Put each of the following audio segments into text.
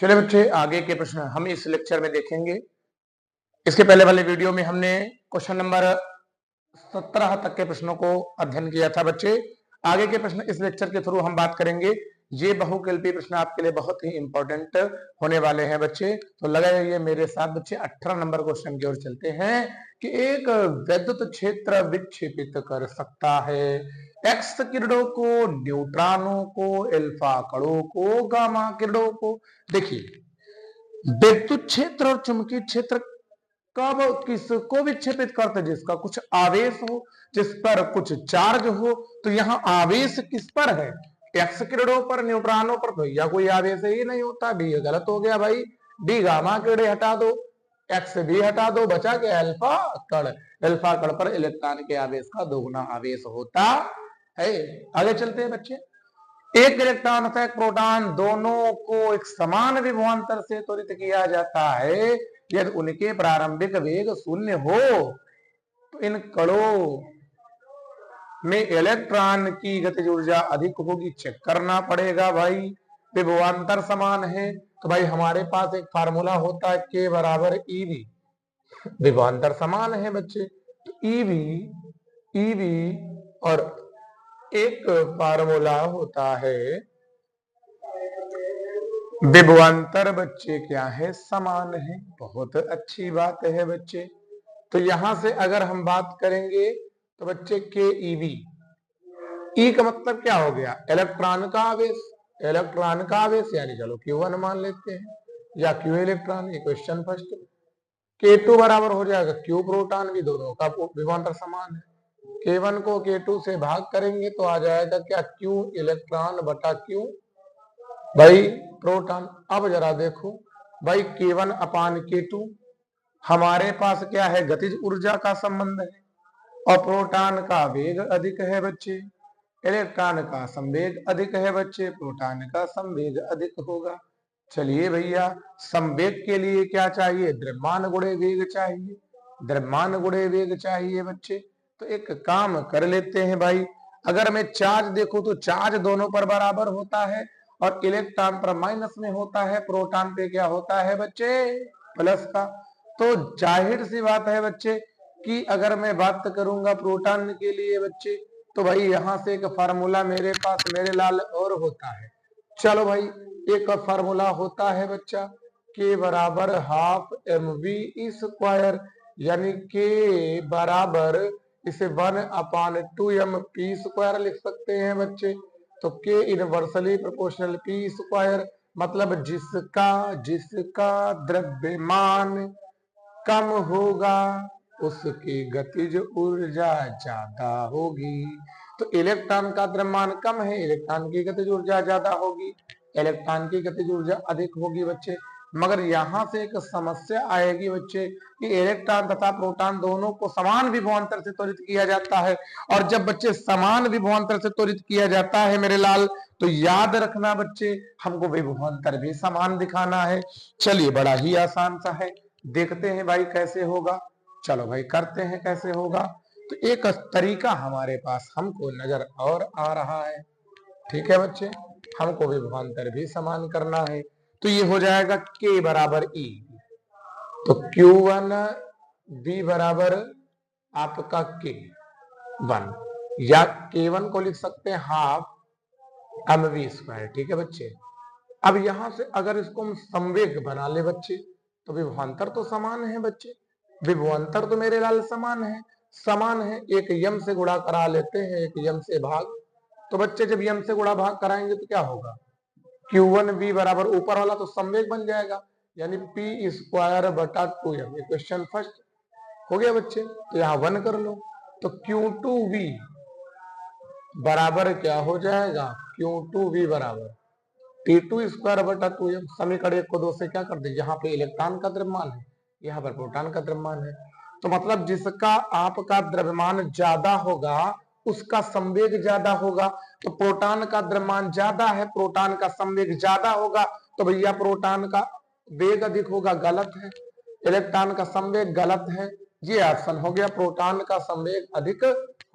चलिए बच्चे, आगे के प्रश्न हम इस लेक्चर में देखेंगे। इसके पहले वाले वीडियो में हमने क्वेश्चन नंबर 17 तक के प्रश्नों को अध्ययन किया था बच्चे। आगे के प्रश्न इस लेक्चर के थ्रू हम बात करेंगे। ये बहुकल्पीय प्रश्न आपके लिए बहुत ही इंपॉर्टेंट होने वाले हैं बच्चे, तो लगा रहिए मेरे साथ बच्चे। 18 नंबर क्वेश्चन की ओर चलते हैं कि एक विद्युत क्षेत्र विक्षेपित कर सकता है एक्स किरणों को, न्यूट्रॉनों को, अल्फा कणों को, गामा किरणों को। देखिए, विद्युत क्षेत्र और चुंबकीय क्षेत्र कब किसको विक्षेपित करते? जिसका कुछ आवेश हो, जिस पर कुछ चार्ज हो। तो यहाँ आवेश किस पर है? एक्स किरणों पर, न्यूट्रॉनों पर। तो या कोई आवेश ही नहीं होता। बी गलत हो गया भाई। डी गामा किरणें हटा दो, एक्स भी हटा दो, बचा गया अल्फा कण। अल्फा कण पर इलेक्ट्रॉन के आवेश का दोगुना आवेश होता है। आगे चलते हैं बच्चे। एक इलेक्ट्रॉन तथा एक प्रोटॉन दोनों को एक समान विभवांतर से त्वरित किया जाता है यदि उनके प्रारंभिक वेग शून्य हो। तो इन कणों में इलेक्ट्रॉन की गतिज ऊर्जा अधिक होगी। चेक करना पड़ेगा भाई, विभवांतर समान है। तो भाई हमारे पास एक फार्मूला होता है के बराबर ईवी। विभवांतर समान है बच्चे, तो ईवी और एक फार्मूला होता है विभवांतर बच्चे क्या है? समान है। बहुत अच्छी बात है बच्चे। तो यहां से अगर हम बात करेंगे तो बच्चे के ईवी, ई का मतलब क्या हो गया? इलेक्ट्रॉन का आवेश। इलेक्ट्रॉन का आवेश यानी चलो Q1 मान लेते हैं, या Q इलेक्ट्रॉन। ये क्वेश्चन फर्स्ट। K2 बराबर हो जाएगा Q प्रोटॉन भी, दोनों का विभवांतर समान है। K1 को K2 से भाग करेंगे तो आ जाएगा क्या? Q इलेक्ट्रॉन बटा Q भाई प्रोटॉन। अब जरा देखो भाई, K1 अपान K2 हमारे पास क्या है? गतिज ऊर्जा का संबंध है। और प्रोटॉन का वेग अधिक है बच्चे, इलेक्ट्रॉन का संवेग अधिक है बच्चे, प्रोटॉन का संवेग अधिक होगा। चलिए भैया, संवेग के लिए क्या चाहिए? द्रव्यमान गुणे वेग चाहिए। द्रव्यमान गुणे वेग चाहिए बच्चे। तो एक काम कर लेते हैं भाई, अगर मैं चार्ज देखूं तो चार्ज दोनों पर बराबर होता है और इलेक्ट्रॉन पर माइनस में होता है, प्रोटॉन पे क्या होता है बच्चे? प्लस का। तो जाहिर सी बात है बच्चे कि अगर मैं बात करूंगा प्रोटॉन के लिए बच्चे, तो भाई यहां से एक फार्मूला मेरे पास मेरे लाल और होता है। चलो भाई, एक फार्मूला होता है बच्चा के बराबर हाफ mv स्क्वायर, यानी के बराबर इसे 1/2m p स्क्वायर लिख सकते हैं बच्चे। तो के इनवर्सली प्रोपोर्शनल p स्क्वायर, मतलब जिसका द्रव्यमान कम होगा उसकी गतिज ऊर्जा ज्यादा होगी। तो इलेक्ट्रॉन का द्रव्यमान कम है, इलेक्ट्रॉन की गतिज ऊर्जा ज्यादा होगी। इलेक्ट्रॉन की गतिज ऊर्जा अधिक होगी बच्चे। मगर यहां से एक समस्या आएगी बच्चे कि इलेक्ट्रॉन तथा प्रोटॉन दोनों को समान विभवांतर से त्वरित किया जाता है। और जब बच्चे समान विभवांतर से त्वरित किया जाता है मेरे लाल, तो याद रखना बच्चे, हमको विभवांतर भी समान दिखाना है। चलिए, बड़ा ही आसान सा है, देखते हैं भाई कैसे होगा। चलो भाई करते हैं कैसे होगा। तो एक तरीका हमारे पास हमको नजर और आ रहा है। ठीक है बच्चे, हमको विभवांतर भी समान करना है। तो ये हो जाएगा के बराबर ई। तो Q1 B बराबर आपका K1, या K1 को लिख सकते हैं हाफ mv स्क्वायर। ठीक है बच्चे। अब यहां से अगर इसको हम संवेग बना ले बच्चे, तो विभवांतर तो समान है बच्चे। विभवांतर तो मेरे लाल समान है। एक यम से गुणा करा लेते हैं, एक यम से भाग। तो बच्चे जब यम से गुणा भाग कराएंगे तो क्या होगा? Q1B बराबर ऊपर वाला तो संवेग बन जाएगा, यानी p स्क्वायर बटा 2m। क्वेश्चन फर्स्ट हो गया बच्चे। तो यहाँ 1 कर लो। तो Q2V बराबर क्या हो जाएगा? Q2V बराबर T2 स्क्वायर बटा 2m। समीकरण 1 को 2 से क्या कर दे? यहाँ पे इलेक्ट्रॉन का द्रव्यमान है, यहाँ पर प्रोटॉन का द्रव्यमान है। तो मतलब जिसका आपका द्रव्यमान ज्यादा होगा उसका संवेग ज्यादा होगा। तो प्रोटॉन का द्रव्यमान ज्यादा है, प्रोटॉन का संवेग ज्यादा होगा, तो भैया प्रोटॉन का वेग अधिक होगा। गलत है। इलेक्ट्रॉन का संवेग गलत है। ये ऑप्शन हो गया, प्रोटॉन का संवेग अधिक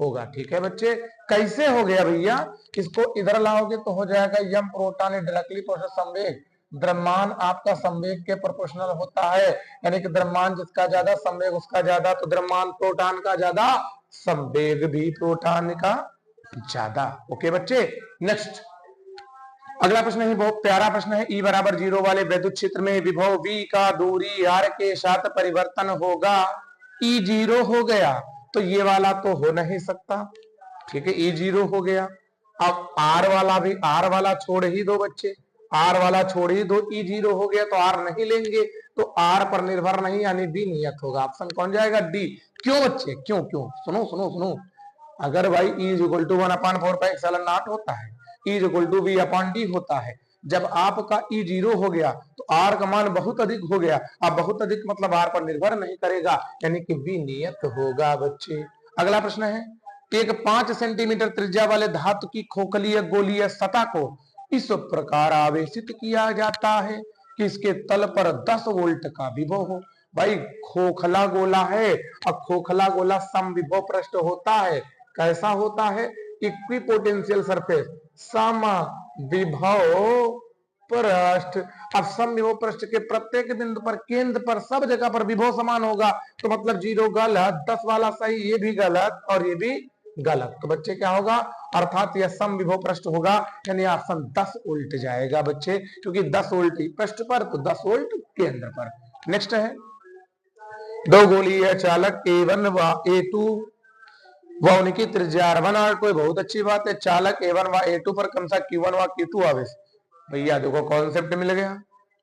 होगा। ठीक है बच्चे, कैसे हो गया भैया, इसको इधर लाओगे तो हो जाएगा यम प्रोटॉन डायरेक्टली प्रोसेस संवेग। द्रव्यमान आपका संवेग के प्रोपोर्शनल होता है, यानी कि द्रव्यमान जिसका ज्यादा संवेग उसका ज्यादा, तो द्रव्यमान प्रोटॉन का ज्यादा, संवेग भी प्रोटॉन का ज्यादा। ओके बच्चे, नेक्स्ट अगला प्रश्न है, बहुत प्यारा प्रश्न है। E बराबर 0 वाले विद्युत क्षेत्र में विभव V का दूरी r के साथ परिवर्तन होगा। E 0 हो गया तो ये वाला तो हो नहीं सकता। ठीक है, E 0 हो गया। अब R वाला भी, R वाला छोड़ ही दो बच्चे, R वाला छोड़ ही दो। E 0 हो गया तो R नहीं लेंगे, तो R पर निर्भर नहीं, यानी B नियत होगा। ऑप्शन कौन जाएगा? D। क्यों बच्चे, क्यों क्यों? सुनो सुनो सुनो, अगर भाई E = 1/4π होता है, E = V/D होता है, जब आपका E 0 हो गया तो R का मान बहुत अधिक हो गया। अब बहुत अधिक मतलब R पर निर्भर नहीं करेगा, यानी कि V नियत होगा बच्चे। अगला प्रश्न है, एक 5 सेंटीमीटर त्रिज्या वाले धातु की खोखली गोलीय सतह को इस प्रकार आवेशित किया जाता है कि इसके तल पर 10 वोल्ट का विभव हो। भाई खोखला गोला है, अब खोखला गोला समविभव पृष्ठ होता है। कैसा होता है? इक्विपोटेंशियल सरफेस, समविभव पृष्ठ। अब समविभव पृष्ठ के प्रत्येक बिंदु पर, केंद्र पर, सब जगह पर विभव समान होगा, तो मतलब 0 गलत, 10 वाला सही, ये भी गलत और ये भी गलत। तो बच्चे क्या होगा? अर्थात यह समविभव पृष्ठ होगा, यानी ऑप्शन 10 उल्ट जाएगा बच्चे, क्योंकि 10 वोल्ट पृष्ठ पर तो 10 वोल्ट केंद्र पर। नेक्स्ट है, दो गोलीय चालक A1 व A2 वह उनकी त्रिज्या R1 R2। बहुत अच्छी बात है, चालक A1 व A2 पर क्रमशः Q1 व Q2 आवेश। भैया देखो कॉन्सेप्ट मिल गया,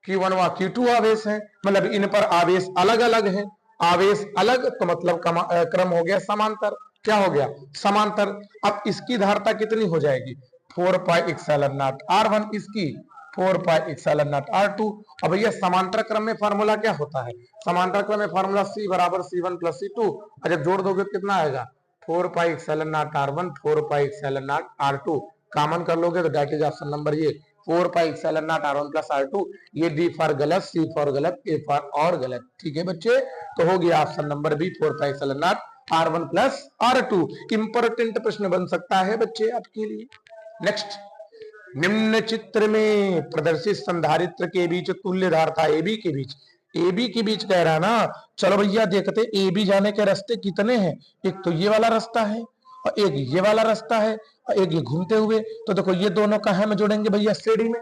Q1 व Q2 आवेश है, मतलब इन पर आवेश अलग अलग है। आवेश अलग तो मतलब क्रम हो गया समांतर। क्या हो गया? समांतर। अब इसकी धारता कितनी हो जाएगी? 4πε0 R1, इसकी 4πε0 R2। अब भैया समांतर क्रम में फार्मूला क्या होता है? समांतर क्रम में फार्मूला C = C1 + C2। जब जोड़ दोगे तो कितना आएगा? 4πε0 R1 4πε0 R2। कॉमन कर लोगे तो दैट इज ऑप्शन नंबर ये 4πε0 R1 + R2। ये D फॉर गलत, C फॉर गलत, A फॉर और गलत। ठीक है बच्चे, तो हो गया option number B 4πε0 R1 + R2। Important प्रश्न बन सकता है बच्चे आपके लिए। नेक्स्ट, निम्न चित्र में प्रदर्शित संधारित्र के बीच तुल्य धारता AB के बीच, AB के बीच कह रहा है ना। चलो भैया देखते AB जाने के रास्ते कितने हैं। एक तो ये वाला रास्ता है और एक ये वाला रास्ता है और एक ये घूमते हुए। तो देखो ये दोनों कहाँ में जोड़ेंगे भैया? श्रेणी में।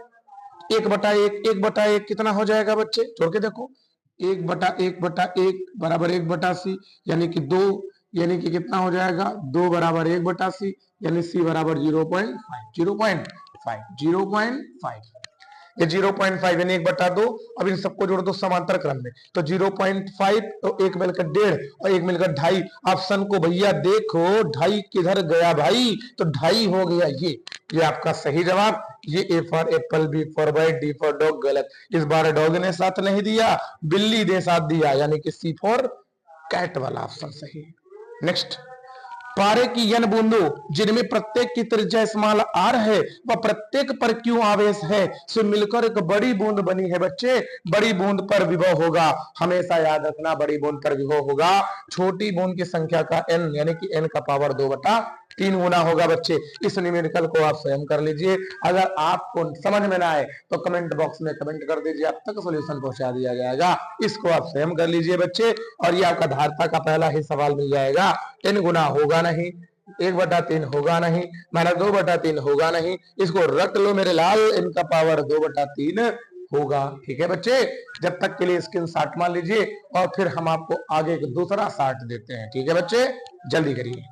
1/1 1/1 कितना हो जाएगा बच्चे? जोड़ के देखो, 1/1 = 1/C, यानी कि 2, यानी कि कितना हो जाएगा? 2 = 1/C, यानी C = 0.5 ये 0.5 यानी 1/2। अब इन सबको जोड़ दो समांतर क्रम में, तो 0.5 तो एक मिलकर 1.5 और एक मिलकर 2.5। ऑप्शन को भैया देखो, 2.5 किधर गया भाई? तो 2.5 हो गया ये आपका सही जवाब। ये A for Apple, B for boy, D for dog गलत। इस बार डॉग ने साथ नहीं दिया, बिल्ली ने साथ दिया, यानी कि C फॉर कैट वाला ऑप्शन सही। नेक्स्ट, पारे की n बूंदों जिनमें प्रत्येक की त्रिज्या स्मॉल r है वह प्रत्येक पर Q आवेश है से मिलकर एक बड़ी बूंद बनी है। बच्चे बड़ी बूंद पर विभव होगा, हमेशा याद रखना, बड़ी बूंद पर विभव होगा छोटी बूंद की संख्या का n, यानी कि n का पावर 2/3 गुना होगा। बच्चे इस न्यूमेरिकल को आप स्वयं कर लीजिए। अगर आपको समझ में ना आए तो कमेंट बॉक्स में कमेंट कर दीजिए, आप तक सॉल्यूशन पहुंचा दिया जाएगा। इसको आप स्वयं कर लीजिए बच्चे, और ये आपका धारता का पहला ही सवाल मिल जाएगा। n गुना होगा नहीं, 1/3 होगा नहीं, माना 2/3 होगा नहीं, इसको रट लो मेरे लाल, n का पावर 2/3 होगा। ठीक है बच्चे, जब तक के लिए स्क्रीनशॉट मान लीजिए और फिर हम आपको आगे दूसरा शॉट देते हैं। ठीक है बच्चे, जल्दी करिए।